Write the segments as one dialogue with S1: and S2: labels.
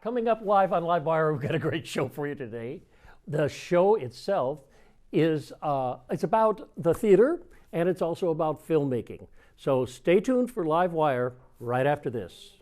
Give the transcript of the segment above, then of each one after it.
S1: Coming up live on LiveWire, we've got a great show for you today. The show itself is it's about the theater, and it's also about filmmaking. So stay tuned for LiveWire right after this.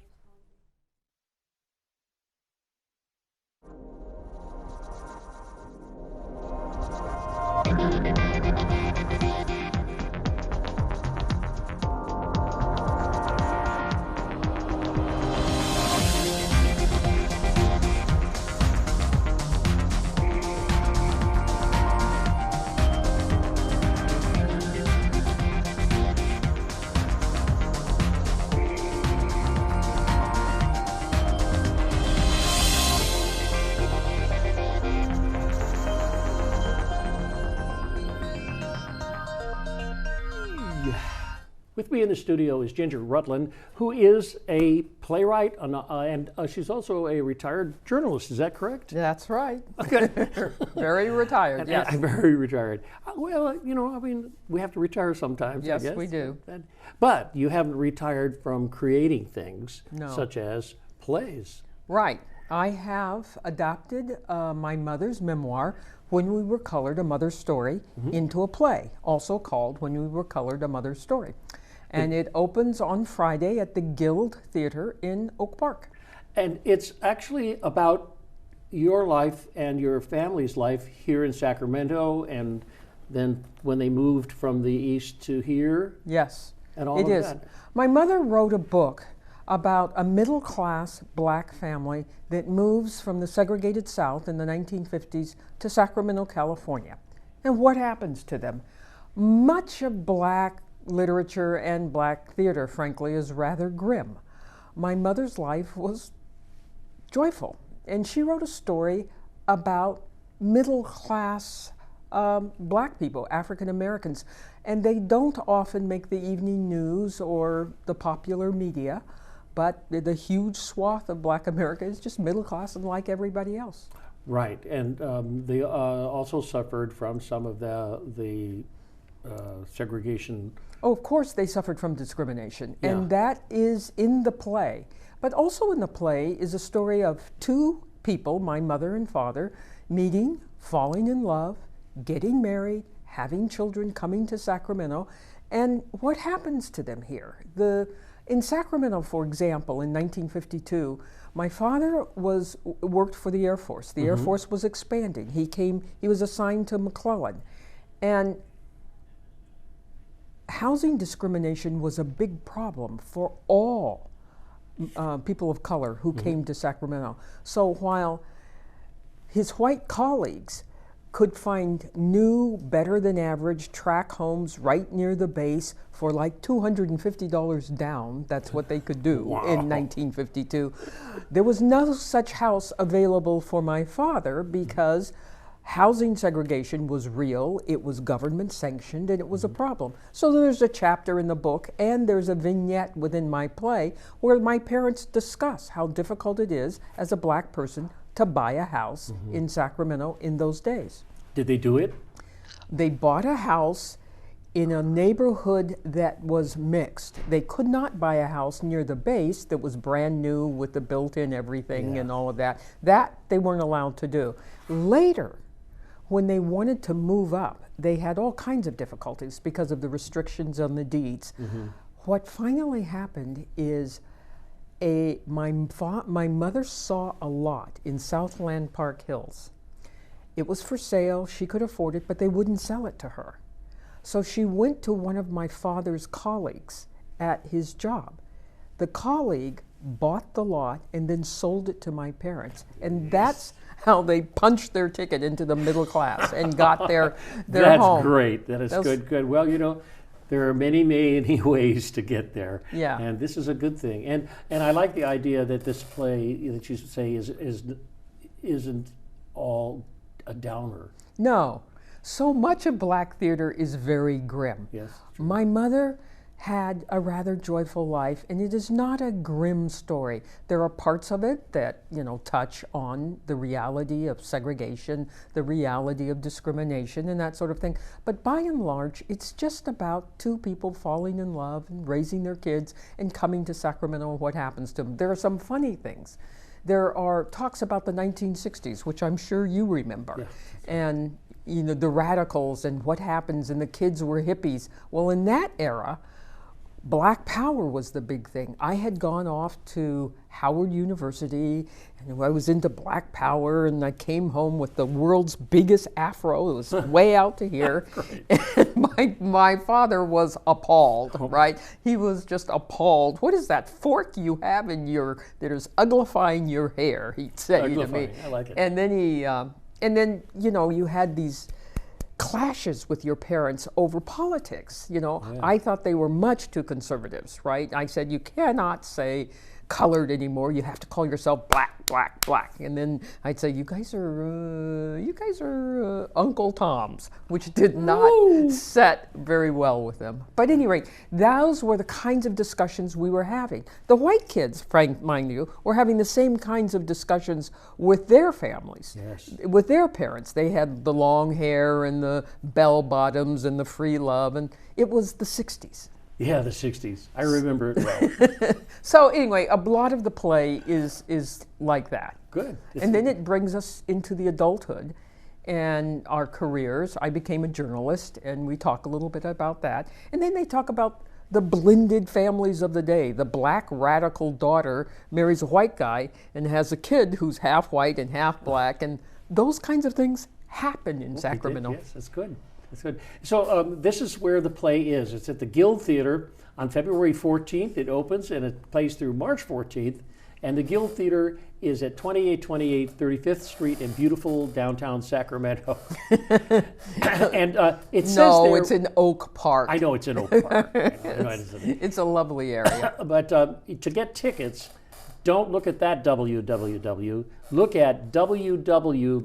S1: With me in the studio is Ginger Rutland, who is a playwright and she's also a retired journalist. Is that correct?
S2: That's right.
S1: Okay.
S2: Very retired, yes.
S1: I'm very retired. Well, you know, I mean, we have to retire sometimes,
S2: Yes,
S1: I guess.
S2: we do.
S1: But you haven't retired from creating things,
S2: No.
S1: such as plays.
S2: Right. I have adapted my mother's memoir, When We Were Colored, A Mother's Story, into a play, also called When We Were Colored, A Mother's Story. And it opens on Friday at the Guild Theater in Oak Park.
S1: And it's actually about your life and your family's life here in Sacramento, and then when they moved from the east to here.
S2: Yes,
S1: And all
S2: it
S1: of
S2: is.
S1: that.
S2: My mother wrote a book about a middle-class black family that moves from the segregated South in the 1950s to Sacramento, California. And what happens to them? Much of black literature and black theater, frankly, is rather grim. My mother's life was joyful, and she wrote a story about middle-class black people, African Americans, and they don't often make the evening news or the popular media, but the huge swath of black America is just middle class and like everybody else.
S1: Right, and they also suffered from some of the segregation.
S2: Oh, of course they suffered from discrimination,
S1: Yeah.
S2: and that is in the play. But also in the play is a story of two people, my mother and father, meeting, falling in love, getting married, having children, coming to Sacramento, and what happens to them here. In Sacramento, for example, in 1952, my father worked for the Air Force. The Air Force was expanding. He was assigned to McClellan, and housing discrimination was a big problem for all people of color who came to Sacramento. So while his white colleagues could find new, better than average tract homes right near the base for like $250 down, that's what they could do in 1952, there was no such house available for my father because housing segregation was real, it was government sanctioned, and it was a problem. So there's a chapter in the book, and there's a vignette within my play where my parents discuss how difficult it is as a black person to buy a house in Sacramento in those days.
S1: Did they do it?
S2: They bought a house in a neighborhood that was mixed. They could not buy a house near the base that was brand new with the built-in everything and all of that. That they weren't allowed to do. Later, when they wanted to move up, they had all kinds of difficulties because of the restrictions on the deeds. What finally happened is my mother saw a lot in Southland Park Hills. It was for sale, she could afford it, but they wouldn't sell it to her. So she went to one of my father's colleagues at his job. The colleague bought the lot and then sold it to my parents. And that's how they punched their ticket into the middle class and got their home.
S1: That's great. That is good. Well, you know, there are many, many ways to get there.
S2: Yeah.
S1: And this is a good thing. And I like the idea that this play that you say isn't all a downer.
S2: No. So much of black theater is very grim.
S1: Yes.
S2: My mother had a rather joyful life, and it is not a grim story. There are parts of it that, touch on the reality of segregation, the reality of discrimination, and that sort of thing. But by and large, it's just about two people falling in love and raising their kids and coming to Sacramento and what happens to them. There are some funny things. there are talks about the 1960s, which I'm sure you remember.
S1: Yeah.
S2: And the radicals and what happens, and the kids were hippies. Well, in that era, Black Power was the big thing. I had gone off to Howard University, and I was into Black Power, and I came home with the world's biggest afro. It was way out to here. And my father was appalled, right? He was just appalled. What is that fork you have in that is uglifying your hair, he'd say to me.
S1: I like it.
S2: And then you had these clashes with your parents over politics. I thought they were much too conservatives, right? I said, you cannot say colored anymore. You have to call yourself black, black, black. And then I'd say, you guys are Uncle Toms, which did not set very well with them. But at any rate, those were the kinds of discussions we were having. The white kids, mind you, were having the same kinds of discussions with their families, with their parents. They had the long hair and the bell bottoms and the free love, and it was the 60s.
S1: Yeah, the 60s. I remember it well.
S2: So anyway, a lot of the play is like that.
S1: Good.
S2: And then it brings us into the adulthood and our careers. I became a journalist, and we talk a little bit about that. And then they talk about the blended families of the day. The black radical daughter marries a white guy and has a kid who's half white and half black, and those kinds of things happen in Sacramento.
S1: Yes, that's good. That's good. So this is where the play is. It's at the Guild Theater on February 14th. It opens and it plays through March 14th. And the Guild Theater is at 2828 35th Street in beautiful downtown Sacramento. And it says
S2: no, it's in Oak Park.
S1: I know it's in Oak Park.
S2: It's a lovely area.
S1: But to get tickets, don't look at that www. Look at www,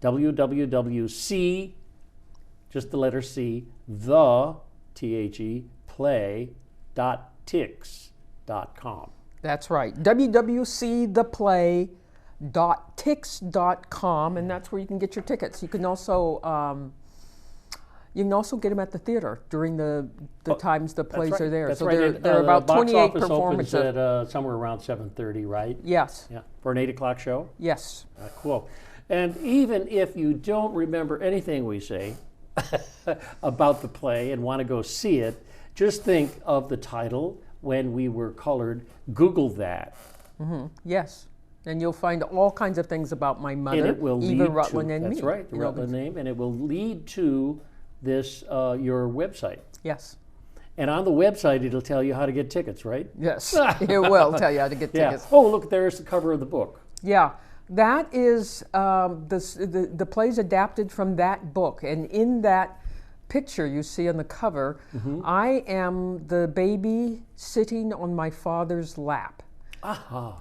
S1: www.c, just the letter C, play.tix.com.
S2: That's right. www.ctheplay.tix.com, and that's where you can get your tickets. You can also get them at the theater during the times the plays are there.
S1: That's
S2: so
S1: right.
S2: there are about
S1: the
S2: 28
S1: box office
S2: performances.
S1: Opens at somewhere around 7:30, right?
S2: Yes.
S1: Yeah. For an 8 o'clock show?
S2: Yes.
S1: Cool. And even if you don't remember anything we say about the play and want to go see it, just think of the title, When We Were Colored. Google that.
S2: Mm-hmm. Yes. And you'll find all kinds of things about my mother,
S1: and it will
S2: Eva
S1: lead
S2: Rutland,
S1: to,
S2: and
S1: that's
S2: me.
S1: That's right, the Rutland name, and it will lead to this, your website.
S2: Yes.
S1: And on the website, it'll tell you how to get tickets, right?
S2: Yes, it will tell you how to get tickets.
S1: Oh, look, there's the cover of the book.
S2: Yeah. That is the play's adapted from that book, and in that picture you see on the cover, I am the baby sitting on my father's lap.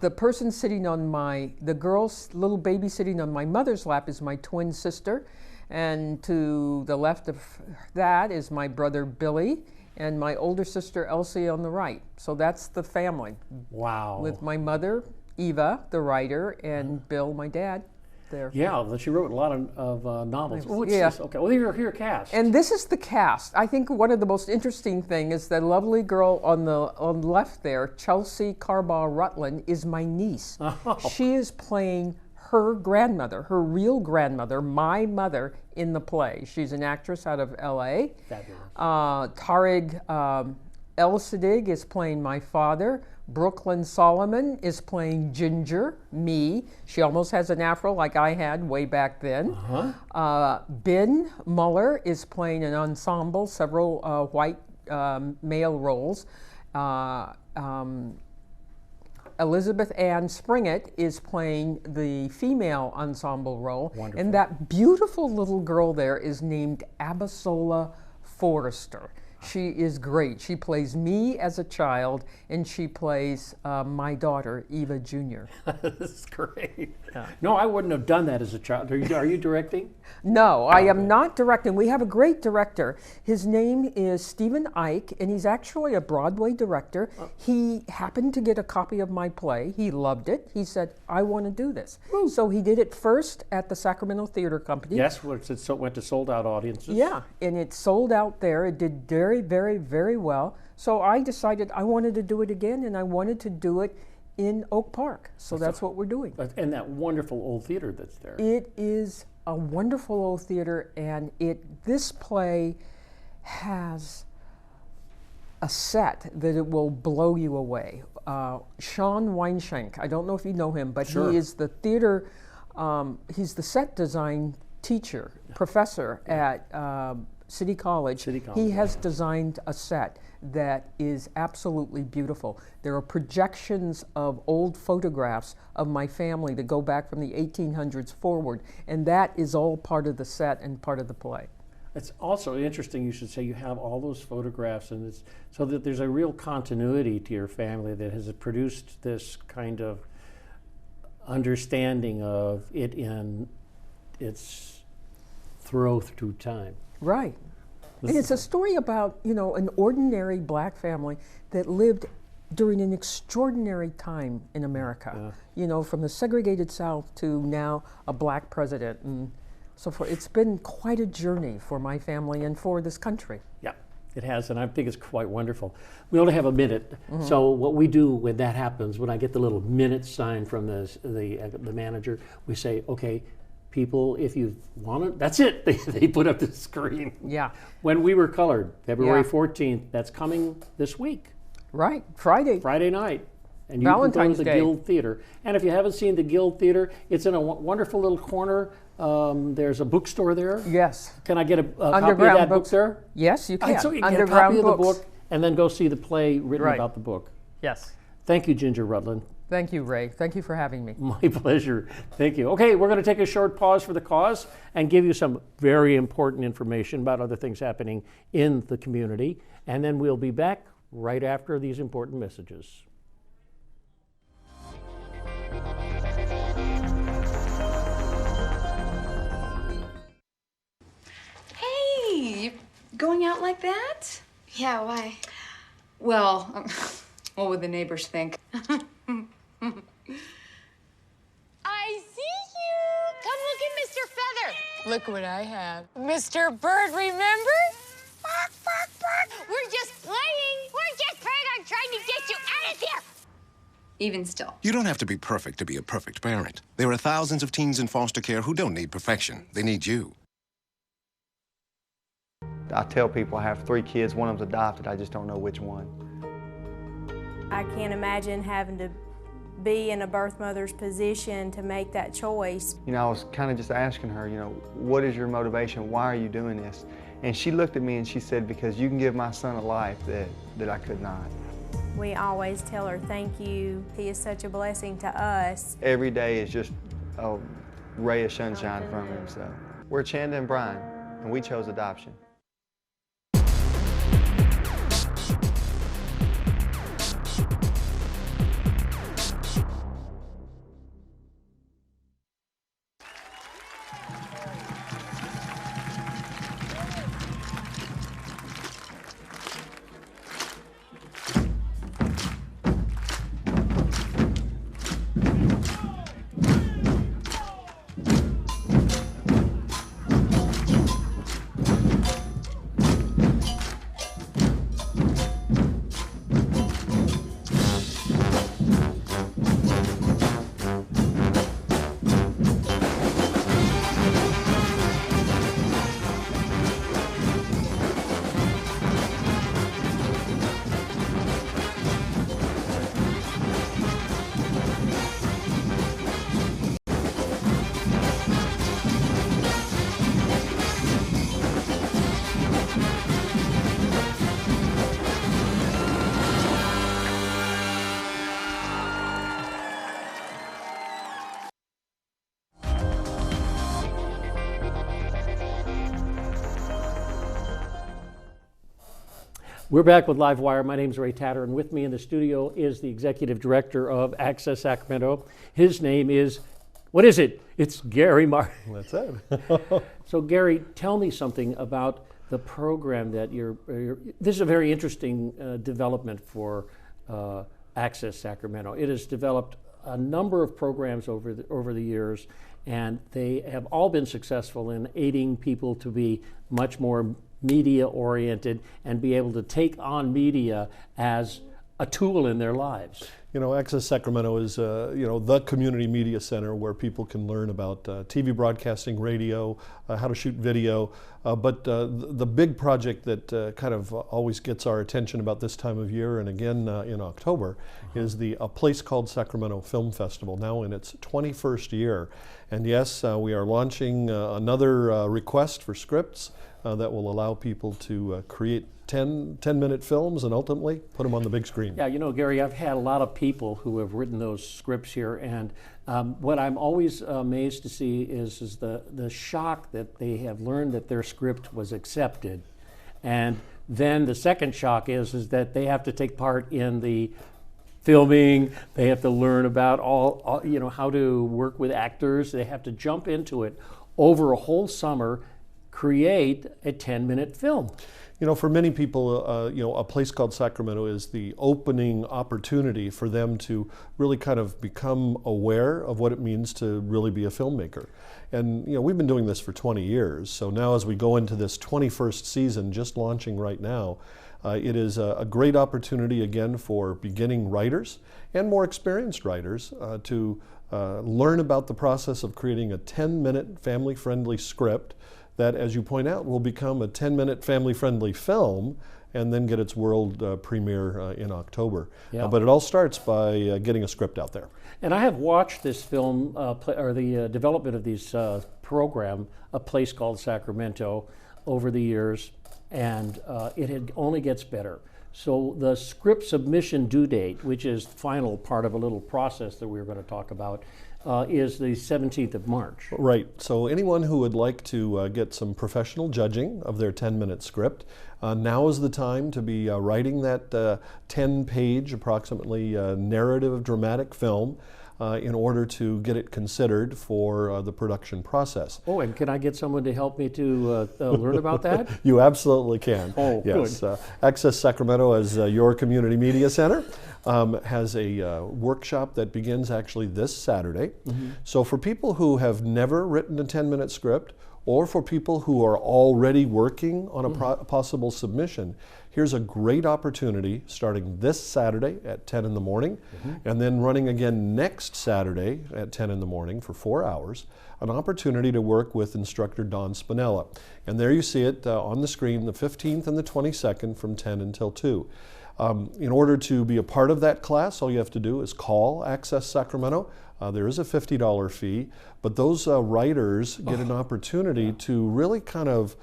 S2: The person sitting on the girl's little baby sitting on my mother's lap is my twin sister, and to the left of that is my brother Billy, and my older sister Elsie on the right. So that's the family.
S1: Wow.
S2: With my mother, Eva, the writer, and Bill, my dad, there.
S1: Yeah, she wrote a lot of novels. Oh, what's
S2: Yeah.
S1: this? Okay, well, you're cast.
S2: And this is the cast. I think one of the most interesting thing is that lovely girl on the left there, Chelsea Carbaugh Rutland, is my niece.
S1: Oh.
S2: She is playing her grandmother, her real grandmother, my mother, in the play. She's an actress out of L.A.
S1: Fabulous.
S2: Tariq El-Siddig is playing my father. Brooklyn Solomon is playing Ginger, me. She almost has an afro like I had way back then. Ben Muller is playing an ensemble, several white male roles. Elizabeth Ann Springett is playing the female ensemble role.
S1: Wonderful.
S2: And that beautiful little girl there is named Abisola Forrester. She is great. She plays me as a child, and she plays my daughter, Eva Jr.
S1: This is great. Yeah. No, I wouldn't have done that as a child. Are you directing?
S2: No, I am not directing. We have a great director. His name is Stephen Ike, and he's actually a Broadway director. He happened to get a copy of my play. He loved it. He said, I want to do this. Ooh. So he did it first at the Sacramento Theater Company.
S1: Yes, it went to sold-out audiences.
S2: Yeah, and it sold out there. It did very, very, very well. So I decided I wanted to do it again, and I wanted to do it in Oak Park. So that's what we're doing.
S1: And that wonderful old theater that's there.
S2: It is a wonderful old theater, and this play has a set that it will blow you away. Sean Weinshank, I don't know if you know him, but
S1: Sure.
S2: he is the theater, he's the set design teacher, professor at City College. He has designed a set that is absolutely beautiful. There are projections of old photographs of my family that go back from the 1800s forward, and that is all part of the set and part of the play.
S1: It's also interesting you should say you have all those photographs, and it's so that there's a real continuity to your family that has produced this kind of understanding of it in its throw through time.
S2: Right. And it's a story about, you know, an ordinary black family that lived during an extraordinary time in America. You know, from the segregated South to now a black president and so forth. It's been quite a journey for my family and for this country.
S1: Yeah, it has, and I think it's quite wonderful. We only have a minute, so what we do when that happens, when I get the little minute sign from the manager, we say, okay, people, if you want it, that's it. They put up the screen.
S2: Yeah.
S1: When We Were Colored, February 14th, that's coming this week.
S2: Right, Friday
S1: night. And you
S2: Valentine's
S1: can go to the
S2: Day.
S1: Guild Theater. And if you haven't seen the Guild Theater, it's in a wonderful little corner. There's a bookstore there.
S2: Yes.
S1: Can I get a copy of
S2: Underground
S1: that book
S2: books.
S1: there?
S2: Yes, you can.
S1: So you can get a
S2: Underground
S1: copy of the
S2: books.
S1: book and then go see the play written
S2: Right.
S1: about the book.
S2: Yes.
S1: Thank you, Ginger Rutland.
S2: Thank you, Ray. Thank you for having me.
S1: My pleasure. Thank you. Okay, we're going to take a short pause for the cause and give you some very important information about other things happening in the community. And then we'll be back right after these important messages.
S3: Hey, you going out like that?
S4: Yeah, why?
S3: Well, what would the neighbors think?
S4: I see you! Come look at Mr. Feather! Look what I have. Mr. Bird, remember? Bark, bark, bark! We're just playing! We're just playing on trying to get you out of here!
S3: Even still.
S5: You don't have to be perfect to be a perfect parent. There are thousands of teens in foster care who don't need perfection. They need you.
S6: I tell people I have 3 kids, one of them's adopted, I just don't know which one.
S7: I can't imagine having to be in a birth mother's position to make that choice.
S6: You know, I was kind of just asking her, you know, what is your motivation? Why are you doing this? And she looked at me and she said, because you can give my son a life that I could not.
S7: We always tell her thank you. He is such a blessing to us.
S6: Every day is just a ray of sunshine from him. So we're Chanda and Brian, and we chose adoption.
S1: We're back with LiveWire. My name is Ray Tatter, and with me in the studio is the executive director of Access Sacramento. His name is, what is it? It's Gary Martin.
S8: That's it.
S1: So Gary, tell me something about the program that this is a very interesting development for Access Sacramento. It has developed a number of programs over the years, and they have all been successful in aiding people to be much more media oriented and be able to take on media as a tool in their lives.
S8: You know, Access Sacramento is, the community media center where people can learn about TV broadcasting, radio, how to shoot video. But the big project that kind of always gets our attention about this time of year, and again in October, is A Place Called Sacramento Film Festival, now in its 21st year. And yes, we are launching another request for scripts that will allow people to create 10-minute films and ultimately put them on the big screen.
S1: Yeah, you know, Gary, I've had a lot of people who have written those scripts here, and what I'm always amazed to see is the shock that they have learned that their script was accepted. And then the second shock is that they have to take part in the filming, they have to learn about all how to work with actors, they have to jump into it over a whole summer, create a 10-minute film.
S8: You know, for many people, A Place Called Sacramento is the opening opportunity for them to really kind of become aware of what it means to really be a filmmaker. And, we've been doing this for 20 years. So now as we go into this 21st season, just launching right now, it is a great opportunity again for beginning writers and more experienced writers to learn about the process of creating a 10-minute family-friendly script that, as you point out, will become a 10-minute family-friendly film and then get its world premiere in October.
S1: Yeah.
S8: But it all starts by getting a script out there.
S1: And I have watched this film, or the development of this program, A Place Called Sacramento, over the years, and it only gets better. So the script submission due date, which is the final part of a little process that we're going to talk about, is the 17th of March.
S8: Right. So anyone who would like to get some professional judging of their 10-minute script, now is the time to be writing that 10-page, approximately, narrative dramatic film in order to get it considered for the production process.
S1: Oh, and can I get someone to help me to learn about that?
S8: You absolutely can.
S1: Oh,
S8: yes.
S1: good.
S8: Access Sacramento, as your community media center, has a workshop that begins actually this Saturday. Mm-hmm. So for people who have never written a 10-minute script, or for people who are already working on a possible submission, here's a great opportunity starting this Saturday at 10 in the morning, and then running again next Saturday at 10 in the morning for 4 hours, an opportunity to work with instructor Don Spinella. And there you see it on the screen, the 15th and the 22nd from 10 until 2. In order to be a part of that class, all you have to do is call Access Sacramento. There is a $50 fee, but those writers get an opportunity to really kind of,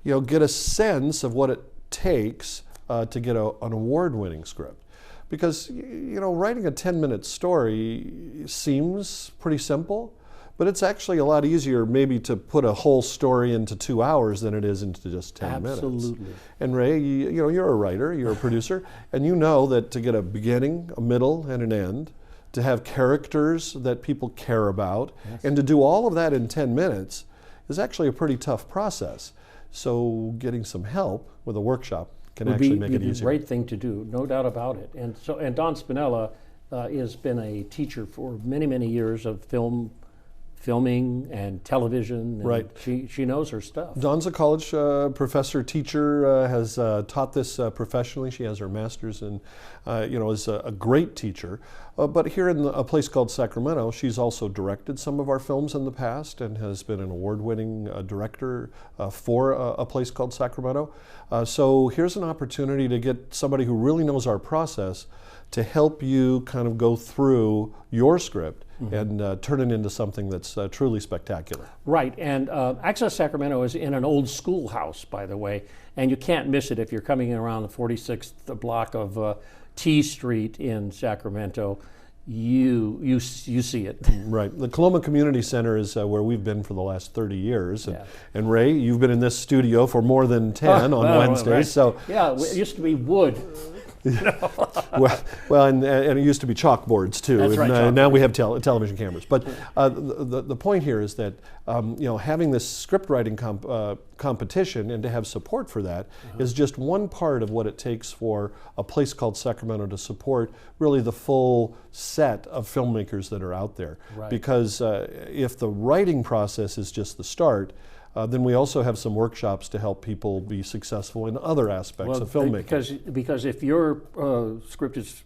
S8: get a sense of what it takes to get an award-winning script. Because, writing a 10-minute story seems pretty simple, but it's actually a lot easier maybe to put a whole story into 2 hours than it is into just 10 minutes.
S1: Absolutely.
S8: And Ray, you're a writer, you're a producer, and you know that to get a beginning, a middle, and an end, to have characters that people care about, and to do all of that in 10 minutes is actually a pretty tough process. So getting some help with a workshop can actually make it easier.
S1: Would be a great thing to do, no doubt about it. And Don Spinella has been a teacher for many, many years of filming and television. And
S8: right.
S1: She knows her stuff.
S8: Dawn's a college professor, teacher, has taught this professionally. She has her master's and, is a great teacher. But here in A Place Called Sacramento, she's also directed some of our films in the past and has been an award-winning director for A Place Called Sacramento. So here's an opportunity to get somebody who really knows our process to help you kind of go through your script and turn it into something that's truly spectacular.
S1: Right, and Access Sacramento is in an old schoolhouse, by the way, and you can't miss it if you're coming around the 46th block of T Street in Sacramento. You see it.
S8: Right. The Coloma Community Center is where we've been for the last 30 years. And Ray, you've been in this studio for more than 10 on Wednesdays. Right. So
S1: yeah, it used to be wood.
S8: well, and it used to be chalkboards too.
S1: That's right,
S8: now we have television cameras. But the point here is that having this script writing competition and to have support for that is just one part of what it takes for A Place Called Sacramento to support really the full set of filmmakers that are out there.
S1: Right.
S8: Because if the writing process is just the start, then we also have some workshops to help people be successful in other aspects of filmmaking.
S1: Because if your script is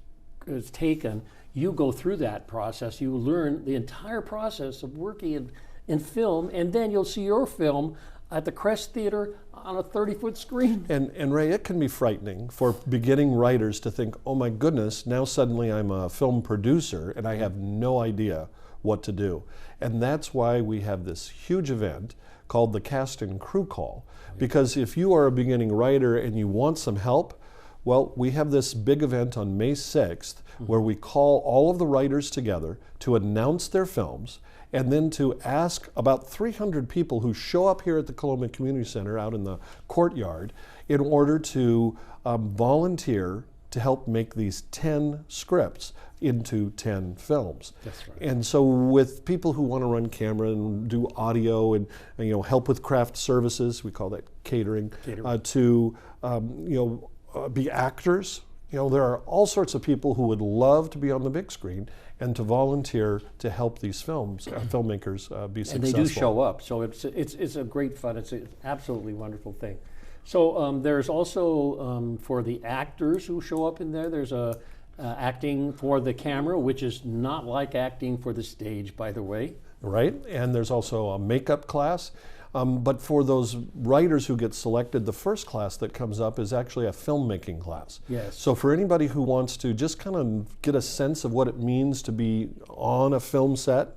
S1: is taken, you go through that process. You learn the entire process of working in film, and then you'll see your film at the Crest Theater on a 30-foot screen.
S8: And Ray, it can be frightening for beginning writers to think, oh my goodness, now suddenly I'm a film producer and I have no idea what to do. And that's why we have this huge event called the Cast and Crew Call. Because if you are a beginning writer and you want some help, well, we have this big event on May 6th where we call all of the writers together to announce their films and then to ask about 300 people who show up here at the Coloma Community Center out in the courtyard in order to volunteer to help make these 10 scripts into 10 films.
S1: That's right.
S8: And so with people who want to run camera and do audio and help with craft services, we call that catering. To be actors, there are all sorts of people who would love to be on the big screen and to volunteer to help these filmmakers be successful.
S1: And they do show up, so it's a great fun. It's an absolutely wonderful thing. So there's also for the actors who show up in there. There's a acting for the camera, which is not like acting for the stage, by the way.
S8: Right, and there's also a makeup class. But for those writers who get selected, the first class that comes up is actually a filmmaking class.
S1: Yes.
S8: So for anybody who wants to just kind of get a sense of what it means to be on a film set,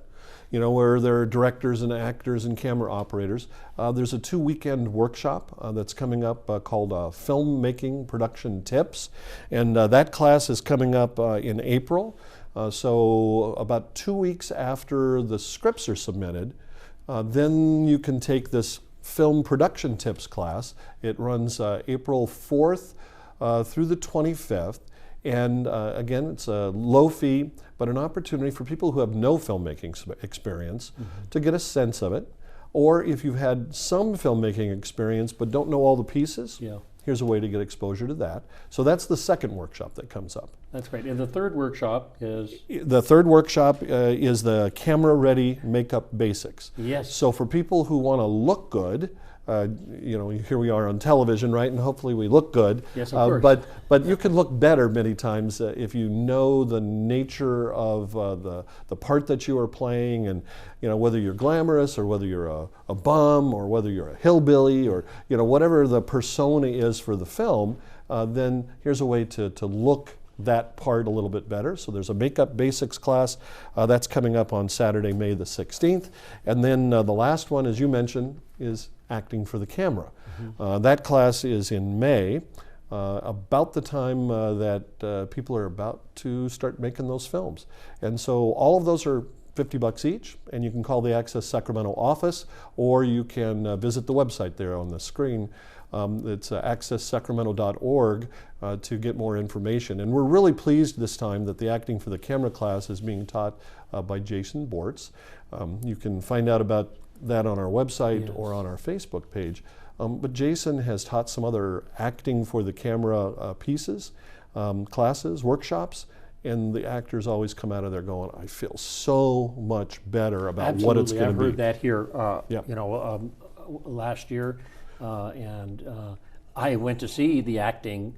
S8: where there are directors and actors and camera operators, there's a 2-weekend workshop that's coming up called Filmmaking Production Tips. And that class is coming up in April. So about 2 weeks after the scripts are submitted, then you can take this Film Production Tips class. It runs April 4th through the 25th. And again, it's a low fee, but an opportunity for people who have no filmmaking experience to get a sense of it. Or if you've had some filmmaking experience but don't know all the pieces, here's a way to get exposure to that. So that's the second workshop that comes up.
S1: That's great. And the third workshop is?
S8: The third workshop is the Camera Ready Makeup Basics.
S1: Yes.
S8: So for people who want to look good, here we are on television, right? And hopefully we look good.
S1: Yes, of course.
S8: But you can look better many times if you know the nature of the part that you are playing, and whether you're glamorous or whether you're a bum or whether you're a hillbilly or whatever the persona is for the film. Then here's a way to look that part a little bit better. So there's a makeup basics class that's coming up on Saturday, May the 16th. And then the last one, as you mentioned, is acting for the camera. That class is in May, about the time that people are about to start making those films. And so all of those are $50 each, and you can call the Access Sacramento office, or you can visit the website there on the screen. It's accesssacramento.org to get more information. And we're really pleased this time that the Acting for the Camera class is being taught by Jason Bortz. You can find out about that on our website or on our Facebook page. But Jason has taught some other acting for the camera pieces, classes, workshops, and the actors always come out of there going, I feel so much better about what it's going to be.
S1: I've heard that here, last year. And I went to see the acting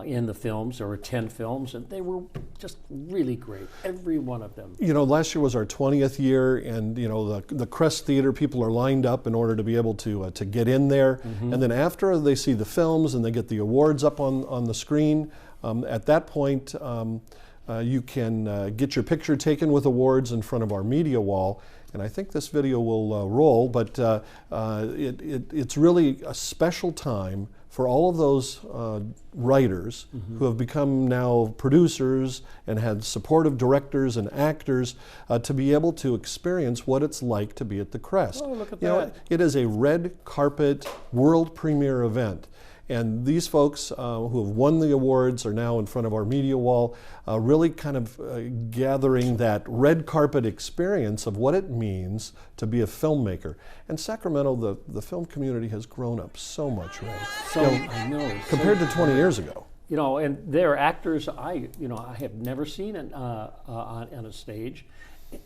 S1: in the films. There were 10 films, and they were just really great, every one of them.
S8: Last year was our 20th year, and the Crest Theater, people are lined up in order to be able to get in there. And then after they see the films and they get the awards up on the screen, at that point you can get your picture taken with awards in front of our media wall. And I think this video will roll, but it's really a special time for all of those writers who have become now producers and had supportive directors and actors to be able to experience what it's like to be at the Crest.
S1: Oh, look at that.
S8: It is a red carpet world premiere event. And these folks who have won the awards are now in front of our media wall, really kind of gathering that red carpet experience of what it means to be a filmmaker. And Sacramento, the film community has grown up so much, right?
S1: I know.
S8: Compared to 20 years ago.
S1: And they're actors I have never seen on a stage.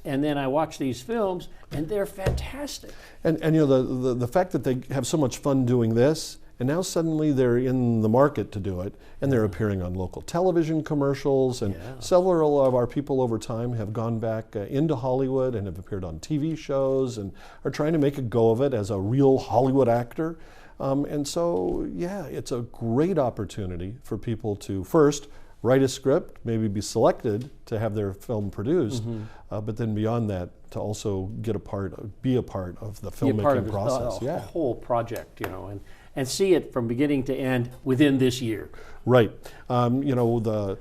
S1: And then I watch these films, and they're fantastic.
S8: And the fact that they have so much fun doing this, and now suddenly they're in the market to do it, and they're appearing on local television commercials, and several of our people over time have gone back into Hollywood and have appeared on TV shows and are trying to make a go of it as a real Hollywood actor. And so, yeah, it's a great opportunity for people to first write a script, maybe be selected to have their film produced, but then beyond that, to also be a part of the
S1: Be a part of
S8: filmmaking process.
S1: the whole project, and see it from beginning to end within this year.
S8: Right. The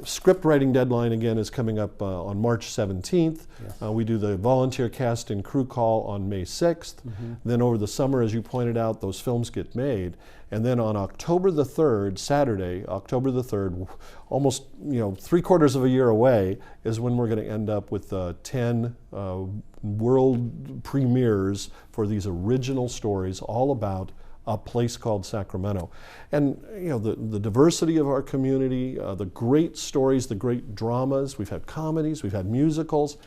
S8: script writing deadline again is coming up on March 17th. Yes. We do the volunteer cast and crew call on May 6th. Then over the summer, as you pointed out, those films get made. And then on October the 3rd, Saturday, October the 3rd, almost 3/4 of a year away, is when we're going to end up with 10 world premieres for these original stories all about a place called Sacramento. And the diversity of our community, the great stories, the great dramas, we've had comedies, we've had musicals,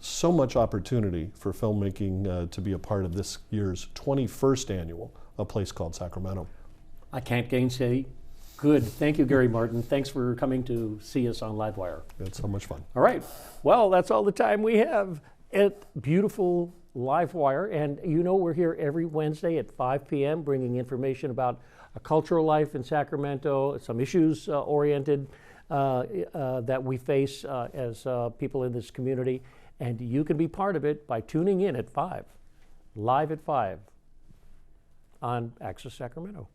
S8: so much opportunity for filmmaking to be a part of this year's 21st annual A Place Called Sacramento.
S1: I can't gainsay. Good. Thank you, Gary Martin. Thanks for coming to see us on LiveWire.
S8: It's so much fun.
S1: All right. Well, that's all the time we have at beautiful LiveWire. And we're here every Wednesday at 5 p.m. bringing information about a cultural life in Sacramento, some issues oriented that we face as people in this community. And you can be part of it by tuning in at 5, live at 5 on Access Sacramento.